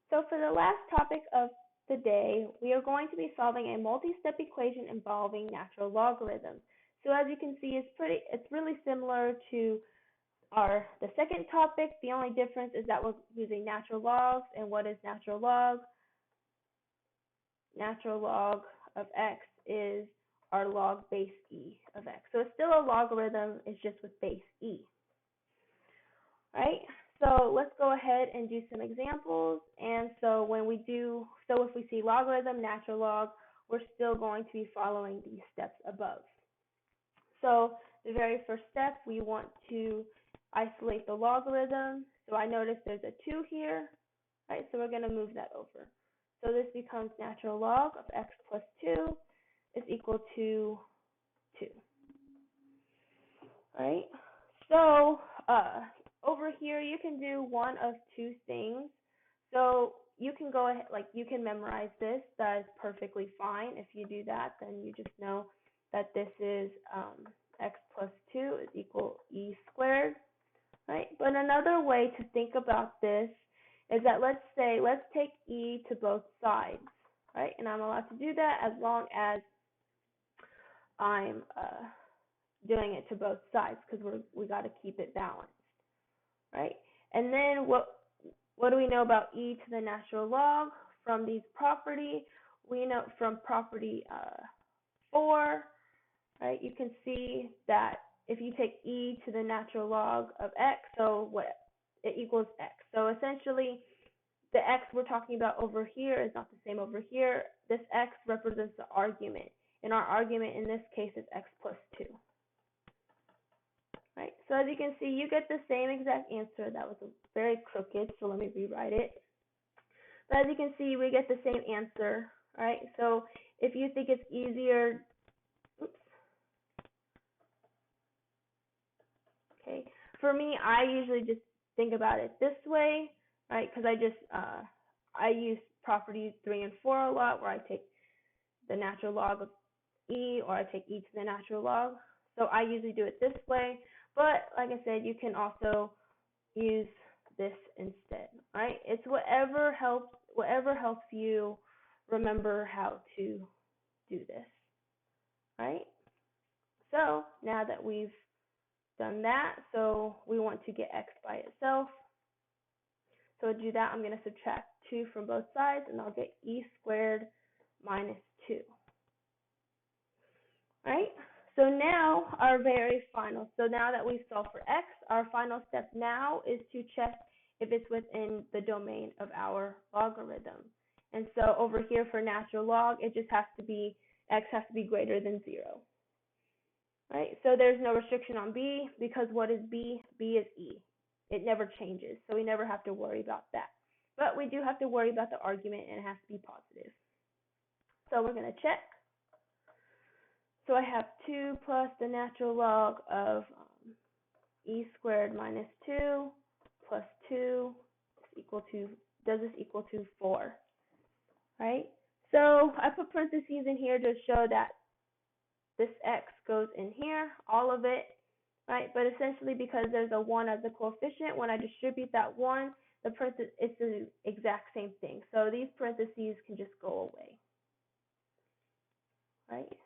So for the last topic of the day, we are going to be solving a multi-step equation involving natural logarithms. So as you can see, it's really similar to the second topic. The only difference is that we're using natural logs. And what is natural log? Natural log of x is our log base e of x. So it's still a logarithm, it's just with base e. Right? So let's go ahead and do some examples. And so if we see logarithm, natural log, we're still going to be following these steps above. So the very first step, we want to isolate the logarithm. So I notice there's a 2 here, right? So we're going to move that over. So this becomes natural log of x plus 2 is equal to 2. Right? So over here, you can do one of two things. So you can go ahead, you can memorize this. That is perfectly fine. If you do that, then you just know that this is x plus 2 is equal e squared, right? But another way to think about this is that let's take e to both sides, right? And I'm allowed to do that as long as I'm doing it to both sides, because we got to keep it balanced, right? And then what do we know about e to the natural log from these property? We know from property 4, right? You can see that if you take e to the natural log of x, so it equals x. So essentially, the x we're talking about over here is not the same over here. This x represents the argument, and our argument in this case is x plus 2. Right? So as you can see, you get the same exact answer. That was very crooked, so let me rewrite it. But as you can see, we get the same answer, right? So if you think it's easier, okay. For me, I usually just think about it this way, right? Because I use properties 3 and 4 a lot, where I take the natural log of e, or I take e to the natural log. So I usually do it this way. But like I said, you can also use this instead, right? It's whatever helps you remember how to do this, right? So now that we've done that, so we want to get x by itself. So to do that, I'm going to subtract 2 from both sides, and I'll get e squared minus 2, right? So now so now that we've solved for x, our final step now is to check if it's within the domain of our logarithm. And so over here for natural log, it just has to be, x has to be greater than 0. Right? So there's no restriction on b, because what is b? b is e. It never changes, so we never have to worry about that. But we do have to worry about the argument, and it has to be positive. So we're going to check. So I have 2 plus the natural log of e squared minus 2 plus 2 does this equal to 4, right? So I put parentheses in here to show that this x goes in here, all of it, right? But essentially, because there's a 1 as a coefficient, when I distribute that 1, it's the exact same thing. So these parentheses can just go away, right?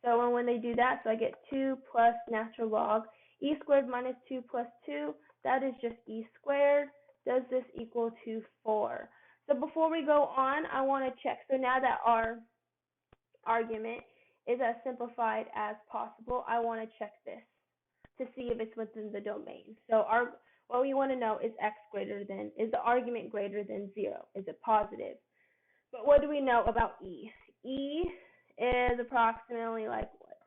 So when they do that, so I get 2 plus natural log e squared minus 2 plus 2, that is just e squared. Does this equal to 4? So before we go on, I want to check. So now that our argument is as simplified as possible, I want to check this to see if it's within the domain. So what we want to know is is the argument greater than 0? Is it positive? But what do we know about e? E is approximately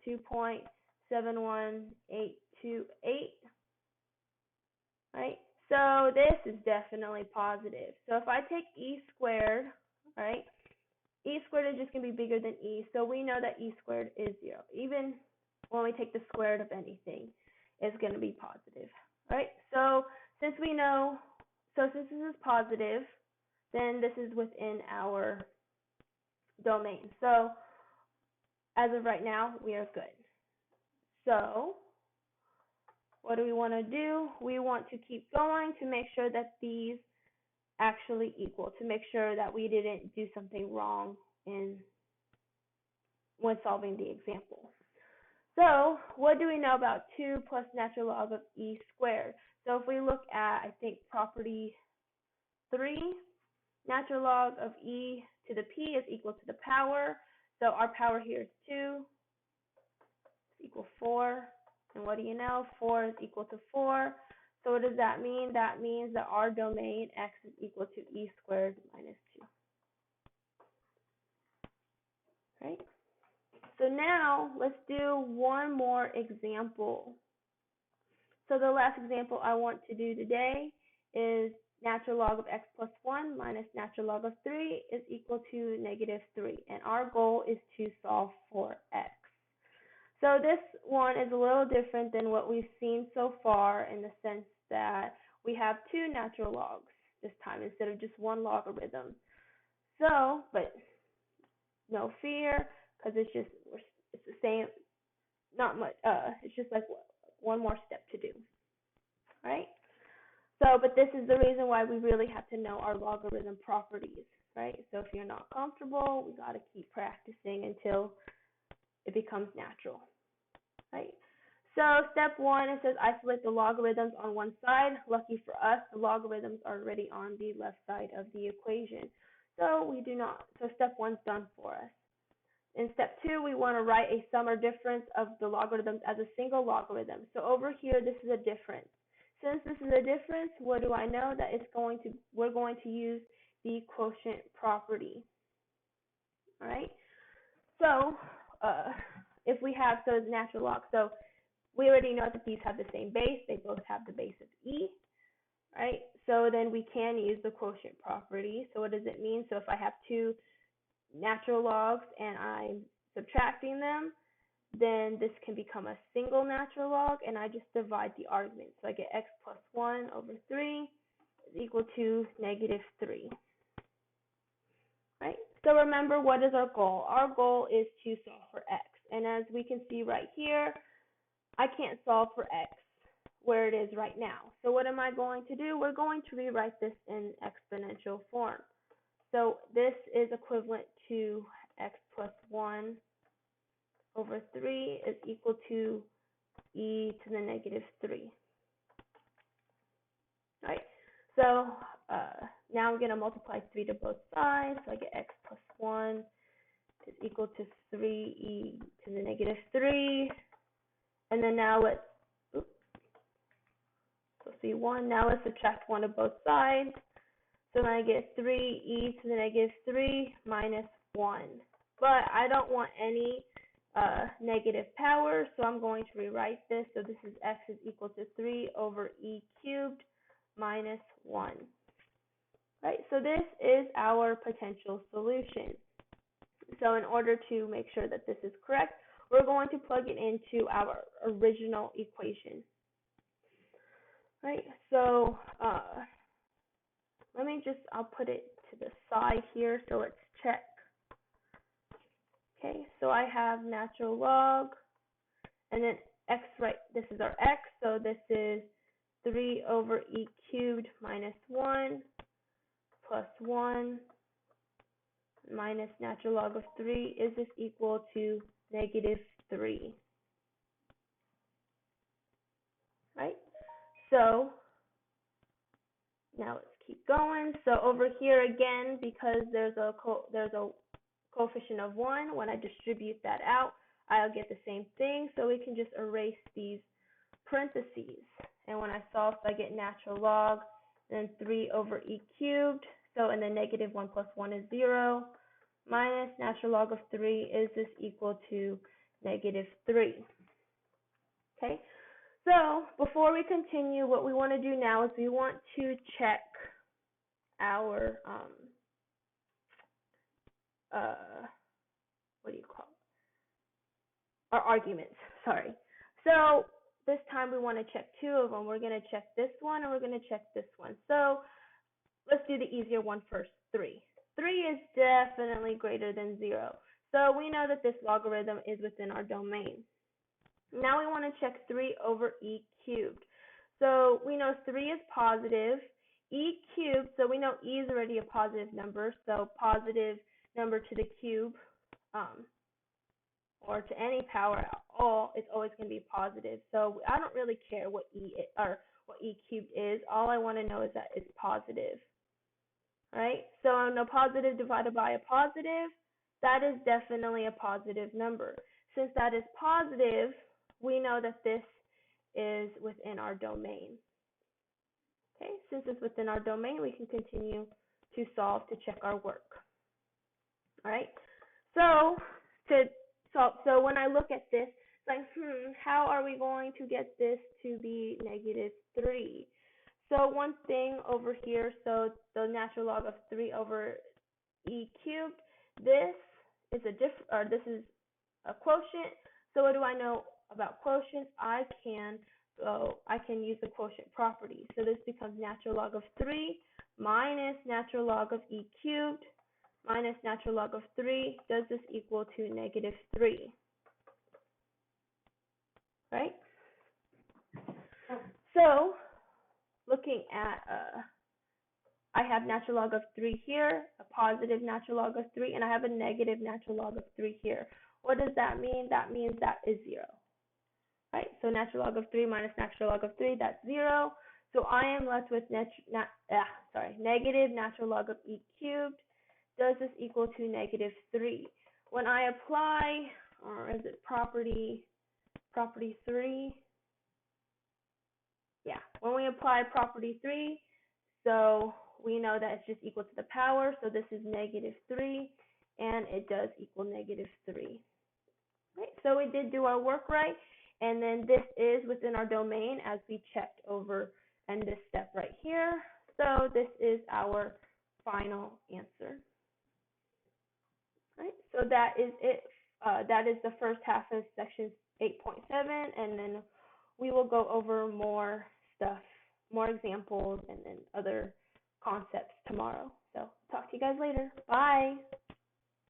2.71828, right? So this is definitely positive. So if I take e squared, right, e squared is just going to be bigger than e, so we know that e squared is 0. Even when we take the square root of anything, it's going to be positive, right? So since this is positive, then this is within our domain. So as of right now, we are good. So what do we want to do? We want to keep going to make sure that these actually equal, to make sure that we didn't do something wrong when solving the example. So what do we know about 2 plus natural log of e squared? So if we look at, I think, property 3, natural log of e to the p is equal to the power. So our power here is 2 is equal 4. And what do you know? 4 is equal to 4. So what does that mean? That means that our domain x is equal to e squared minus 2. Right? So now let's do one more example. So the last example I want to do today is natural log of x plus 1 minus natural log of 3 is equal to negative 3. And our goal is to solve for x. So this one is a little different than what we've seen so far, in the sense that we have 2 natural logs this time instead of just one logarithm. So, but no fear, because it's the same, not much, it's just like one more step to do, right? So, but this is the reason why we really have to know our logarithm properties, right? So if you're not comfortable, we got to keep practicing until it becomes natural, right? So step 1, it says isolate the logarithms on one side. Lucky for us, the logarithms are already on the left side of the equation. So we do not, so step 1 is done for us. In step 2, we want to write a sum or difference of the logarithms as a single logarithm. So over here, this is a difference. Since this is a difference, what do I know? That we're going to use the quotient property. All right. So if we have, so it's natural log. So we already know that these have the same base. They both have the base of e. Right. So then we can use the quotient property. So what does it mean? So if I have 2 natural logs and I'm subtracting them, then this can become a single natural log, and I just divide the argument. So I get x plus 1 over 3 is equal to negative 3. Right? So remember, what is our goal? Our goal is to solve for x. And as we can see right here, I can't solve for x where it is right now. So what am I going to do? We're going to rewrite this in exponential form. So this is equivalent to x plus 1 over 3 is equal to e to the negative 3. Right? So now I'm going to multiply 3 to both sides. So I get x plus 1 is equal to 3e to the negative 3. And then now let's, so C1, now let's subtract 1 to both sides. So then I get 3e to the negative 3 minus 1. But I don't want any negative power, so I'm going to rewrite this. So this is x is equal to 3 over e cubed minus 1. Right, so this is our potential solution. So in order to make sure that this is correct, we're going to plug it into our original equation. Right, so I'll put it to the side here, so let's check. Okay, so I have natural log, and then x, right, this is our x, so this is 3 over e cubed minus 1 plus 1 minus natural log of 3. Is this equal to negative 3? Right? So now let's keep going. So over here again, because there's a coefficient of 1, when I distribute that out, I'll get the same thing. So we can just erase these parentheses. And when I solve, I get natural log, then 3 over e cubed. So, and then negative 1 plus 1 is 0. Minus natural log of 3, is this equal to negative 3? Okay, so before we continue, what we want to do now is we want to check our, what do you call it? Our arguments, sorry. So this time we want to check 2 of them. We're going to check this one and we're going to check this one. So let's do the easier one first, 3. 3 is definitely greater than 0. So we know that this logarithm is within our domain. Now we want to check 3 over e cubed. So we know 3 is positive, e cubed, so we know e is already a positive number, so positive number to the cube, or to any power at all, it's always going to be positive. So I don't really care what what e cubed is. All I want to know is that it's positive. Right? So no positive divided by a positive, that is definitely a positive number. Since that is positive, we know that this is within our domain. Okay, since it's within our domain, we can continue to solve to check our work. All right, so to solve, so when I look at this, it's like, how are we going to get this to be -3? So one thing over here, so the natural log of 3 over e cubed, this is a quotient. So what do I know about quotients? I can use the quotient property. So this becomes natural log of 3 minus natural log of e cubed minus natural log of 3. Does this equal to -3? Right? So looking at I have natural log of 3 here, a positive natural log of 3, and I have a negative natural log of 3 here. What does that mean? That means that is 0. Right? So natural log of 3 minus natural log of 3, that's 0. So I am left with negative natural log of e cubed. Does this equal to -3? When I apply, or is it property 3? Yeah, when we apply property 3, so we know that it's just equal to the power, so this is -3, and it does equal -3. Right, so we did do our work right, and then this is within our domain as we checked over in this step right here. So this is our final answer. Right, so that is it. That is the first half of section 8.7, and then we will go over more stuff, more examples, and then other concepts tomorrow.